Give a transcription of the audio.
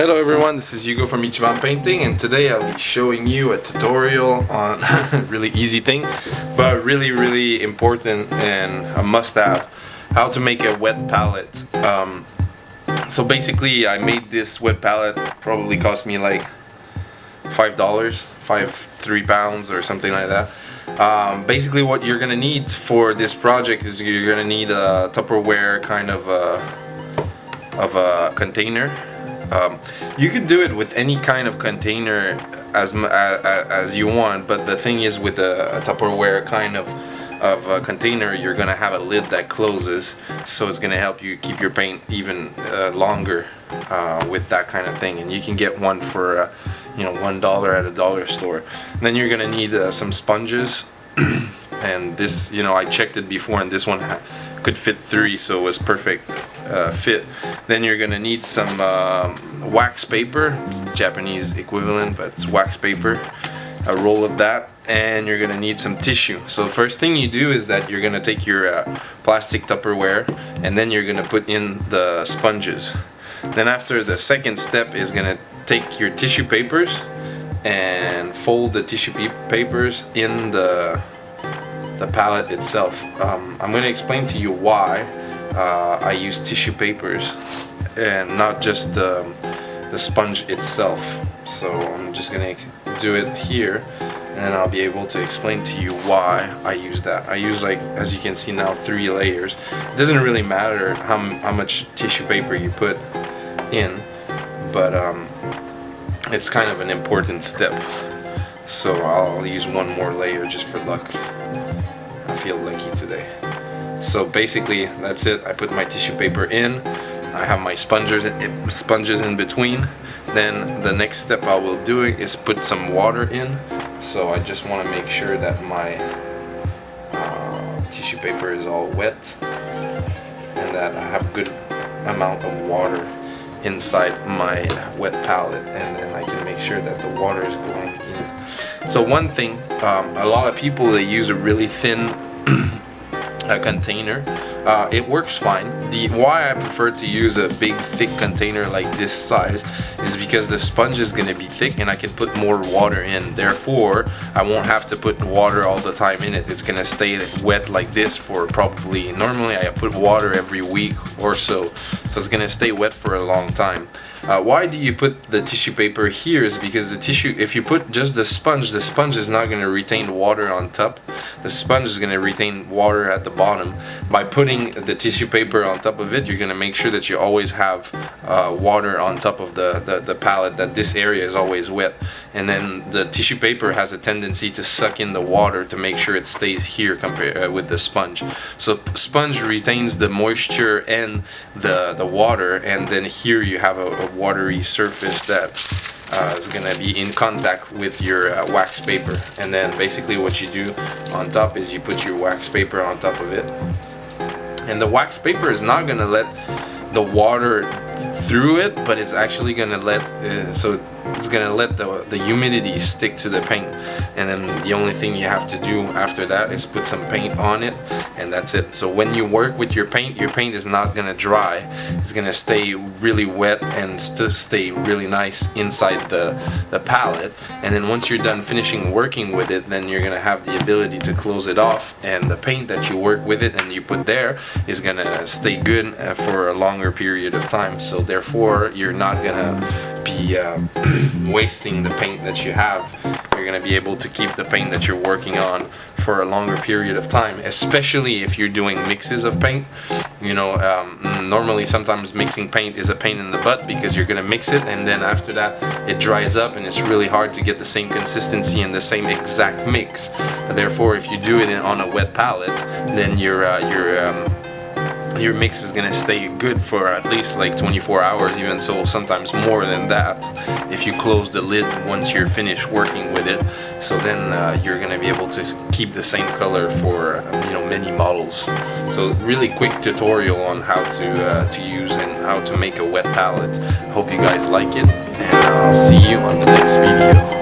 Hello everyone, this is Hugo from Ichiban Painting, and today I'll be showing you a tutorial on a really easy thing, but really important and a must-have: how to make a wet palette. So basically I made this wet palette, probably cost me like $5, 3 pounds or something like that. Basically what you're gonna need for this project is you're gonna need a Tupperware kind of a container. You could do it with any kind of container as you want, but the thing is, with a Tupperware kind of a container, you're gonna have a lid that closes, so it's gonna help you keep your paint even longer with that kind of thing. And you can get one for $1 at a dollar store. And then you're gonna need some sponges and this, I checked it before, and this one could fit 3, so it was perfect fit. Then you're gonna need some wax paper. It's the Japanese equivalent, but it's wax paper, a roll of that, and you're gonna need some tissue. So the first thing you do is that you're gonna take your plastic Tupperware, and then you're gonna put in the sponges. Then after, the second step is gonna take your tissue papers and fold the tissue papers in the palette itself. I'm going to explain to you why I use tissue papers and not just the sponge itself. So I'm just going to do it here, and I'll be able to explain to you why I use that. I use, like, as you can see now, 3 layers. It doesn't really matter how much tissue paper you put in, but it's kind of an important step. So I'll use one more layer just for luck. I feel lucky today. So basically that's it. I put my tissue paper in, I have my sponges in between. Then the next step I will do is put some water in. So I just want to make sure that my tissue paper is all wet and that I have good amount of water inside my wet palette, and then I can make sure that the water is going in. So one thing, a lot of people, they use a really thin container. It works fine. Why I prefer to use a big thick container like this size is because the sponge is going to be thick and I can put more water in. Therefore I won't have to put water all the time in it. It's going to stay wet like this for probably, normally I put water every week or so it's going to stay wet for a long time. Why do you put the tissue paper here is because the tissue, if you put just the sponge is not going to retain water on top. The sponge is going to retain water at the bottom. By putting the tissue paper on top of it, you're going to make sure that you always have water on top of the palette, that this area is always wet. And then the tissue paper has a tendency to suck in the water to make sure it stays here compared with the sponge. So sponge retains the moisture and the water, and then here you have a watery surface that is going to be in contact with your wax paper. And then basically what you do on top is you put your wax paper on top of it, and the wax paper is not going to let the water through it, but it's actually going to let the humidity stick to the paint. And then the only thing you have to do after that is put some paint on it, and that's it. So when you work with your paint is not going to dry. It's going to stay really wet and still stay really nice inside the palette. And then once you're done finishing working with it, then you're going to have the ability to close it off, and the paint that you work with it and you put there is going to stay good for a longer period of time. So therefore you're not going to be wasting the paint that you have. You're going to be able to keep the paint that you're working on for a longer period of time, especially if you're doing mixes of paint. Normally sometimes mixing paint is a pain in the butt because you're going to mix it, and then after that it dries up and it's really hard to get the same consistency and the same exact mix. Therefore, if you do it on a wet palette, then your mix is gonna stay good for at least like 24 hours, even so sometimes more than that, if you close the lid once you're finished working with it. So then you're gonna be able to keep the same color for many models. So really quick tutorial on how to use and how to make a wet palette. Hope you guys like it, and I'll see you on the next video.